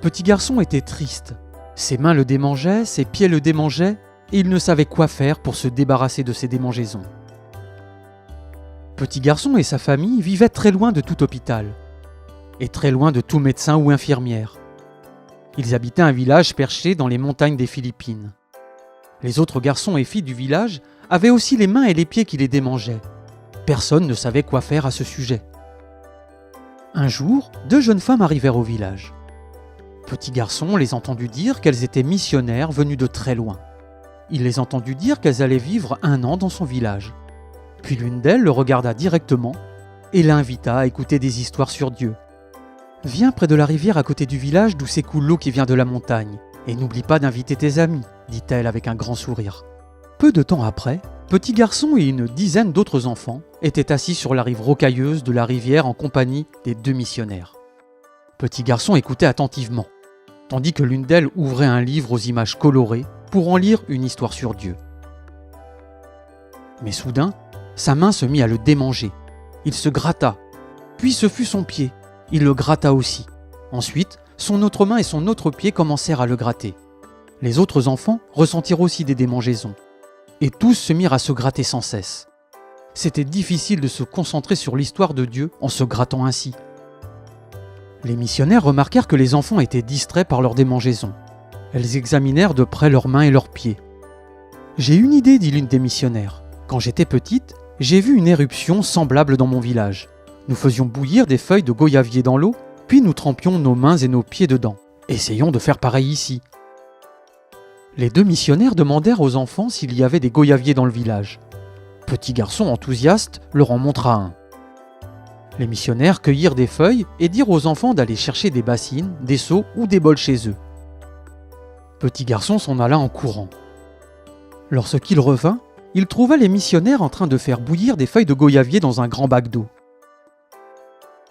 Petit garçon était triste. Ses mains le démangeaient, ses pieds le démangeaient, et il ne savait quoi faire pour se débarrasser de ces démangeaisons. Petit garçon et sa famille vivaient très loin de tout hôpital, et très loin de tout médecin ou infirmière. Ils habitaient un village perché dans les montagnes des Philippines. Les autres garçons et filles du village avaient aussi les mains et les pieds qui les démangeaient. Personne ne savait quoi faire à ce sujet. Un jour, 2 jeunes femmes arrivèrent au village. Petit garçon les entendit dire qu'elles étaient missionnaires venues de très loin. Il les entendit dire qu'elles allaient vivre 1 an dans son village. Puis l'une d'elles le regarda directement et l'invita à écouter des histoires sur Dieu. « Viens près de la rivière à côté du village d'où s'écoule l'eau qui vient de la montagne, et n'oublie pas d'inviter tes amis, dit-elle avec un grand sourire. Peu de temps après, petit garçon et une dizaine d'autres enfants étaient assis sur la rive rocailleuse de la rivière en compagnie des 2 missionnaires. Petit garçon écoutait attentivement, tandis que l'une d'elles ouvrait un livre aux images colorées pour en lire une histoire sur Dieu. Mais soudain, sa main se mit à le démanger. Il se gratta, puis ce fut son pied. Il le gratta aussi. Ensuite, son autre main et son autre pied commencèrent à le gratter. Les autres enfants ressentirent aussi des démangeaisons. Et tous se mirent à se gratter sans cesse. C'était difficile de se concentrer sur l'histoire de Dieu en se grattant ainsi. Les missionnaires remarquèrent que les enfants étaient distraits par leurs démangeaisons. Elles examinèrent de près leurs mains et leurs pieds. « J'ai une idée, dit l'une des missionnaires. Quand j'étais petite, j'ai vu une éruption semblable dans mon village. Nous faisions bouillir des feuilles de goyavier dans l'eau, puis nous trempions nos mains et nos pieds dedans. Essayons de faire pareil ici. » Les 2 missionnaires demandèrent aux enfants s'il y avait des goyaviers dans le village. Petit garçon enthousiaste leur en montra un. Les missionnaires cueillirent des feuilles et dirent aux enfants d'aller chercher des bassines, des seaux ou des bols chez eux. Petit garçon s'en alla en courant. Lorsqu'il revint, il trouva les missionnaires en train de faire bouillir des feuilles de goyavier dans un grand bac d'eau.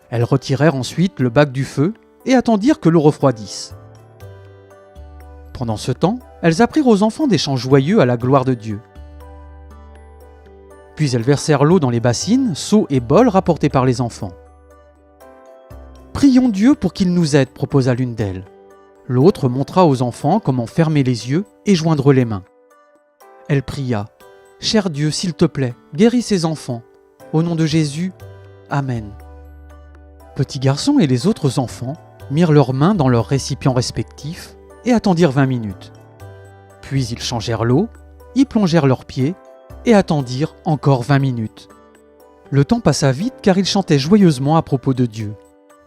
Elles retirèrent ensuite le bac du feu et attendirent que l'eau refroidisse. Pendant ce temps, elles apprirent aux enfants des chants joyeux à la gloire de Dieu. Puis elles versèrent l'eau dans les bassines, seaux et bols rapportés par les enfants. « Prions Dieu pour qu'il nous aide », proposa l'une d'elles. L'autre montra aux enfants comment fermer les yeux et joindre les mains. Elle pria « Cher Dieu, s'il te plaît, guéris ces enfants. Au nom de Jésus, Amen. » Petit garçon et les autres enfants mirent leurs mains dans leurs récipients respectifs et attendirent 20 minutes. Puis ils changèrent l'eau, y plongèrent leurs pieds et attendirent encore 20 minutes. Le temps passa vite car ils chantaient joyeusement à propos de Dieu.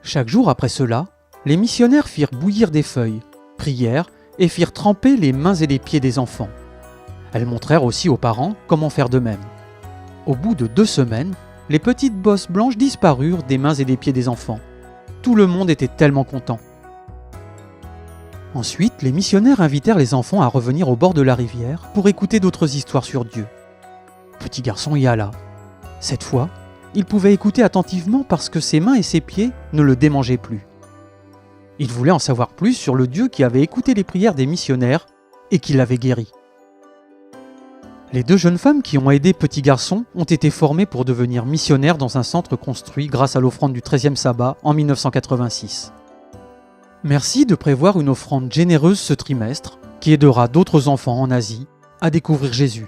Chaque jour après cela, les missionnaires firent bouillir des feuilles, prièrent et firent tremper les mains et les pieds des enfants. Elles montrèrent aussi aux parents comment faire de même. Au bout de 2 semaines, les petites bosses blanches disparurent des mains et des pieds des enfants. Tout le monde était tellement content. Ensuite, les missionnaires invitèrent les enfants à revenir au bord de la rivière pour écouter d'autres histoires sur Dieu. Petit garçon y alla. Cette fois, il pouvait écouter attentivement parce que ses mains et ses pieds ne le démangeaient plus. Il voulait en savoir plus sur le Dieu qui avait écouté les prières des missionnaires et qui l'avait guéri. Les 2 jeunes femmes qui ont aidé Petit garçon ont été formées pour devenir missionnaires dans un centre construit grâce à l'offrande du 13e sabbat en 1986. Merci de prévoir une offrande généreuse ce trimestre qui aidera d'autres enfants en Asie à découvrir Jésus.